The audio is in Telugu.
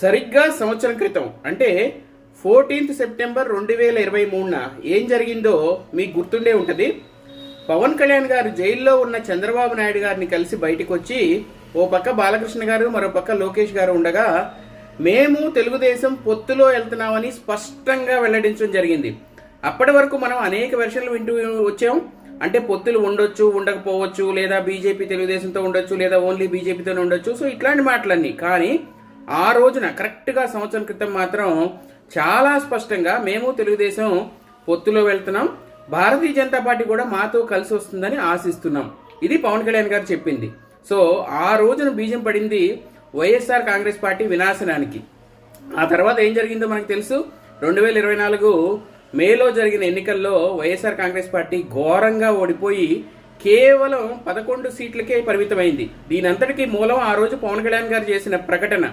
సరిగ్గా సంవత్సరం క్రితం అంటే 14th సెప్టెంబర్ 2023న ఏం జరిగిందో మీకు గుర్తుండే ఉంటుంది. పవన్ కళ్యాణ్ గారు జైల్లో ఉన్న చంద్రబాబు నాయుడు గారిని కలిసి బయటకు వచ్చి ఓ పక్క బాలకృష్ణ గారు మరో పక్క లోకేష్ గారు ఉండగా మేము తెలుగుదేశం పొత్తులో వెళ్తున్నామని స్పష్టంగా వెల్లడించడం జరిగింది. అప్పటి వరకు మనం అనేక వెర్షన్లు వింటూ వచ్చాం. అంటే పొత్తులు ఉండొచ్చు, ఉండకపోవచ్చు, లేదా బీజేపీ తెలుగుదేశంతో ఉండొచ్చు, లేదా ఓన్లీ బీజేపీతో ఉండొచ్చు. సో ఇట్లాంటి మాటలన్నీ. కానీ ఆ రోజున కరెక్ట్గా సంవత్సరం క్రితం మాత్రం చాలా స్పష్టంగా మేము తెలుగుదేశం పొత్తులో వెళ్తున్నాం, భారతీయ జనతా పార్టీ కూడా మాతో కలిసి వస్తుందని ఆశిస్తున్నాం. ఇది పవన్ కళ్యాణ్ గారు చెప్పింది. సో ఆ రోజున బీజం పడింది వైఎస్ఆర్ కాంగ్రెస్ పార్టీ వినాశనానికి. ఆ తర్వాత ఏం జరిగిందో మనకు తెలుసు. 2024 మేలో జరిగిన ఎన్నికల్లో వైఎస్ఆర్ కాంగ్రెస్ పార్టీ ఘోరంగా ఓడిపోయి కేవలం 11 సీట్లకే పరిమితమైంది. దీనంతటికీ మూలం ఆ రోజు పవన్ కళ్యాణ్ గారు చేసిన ప్రకటన.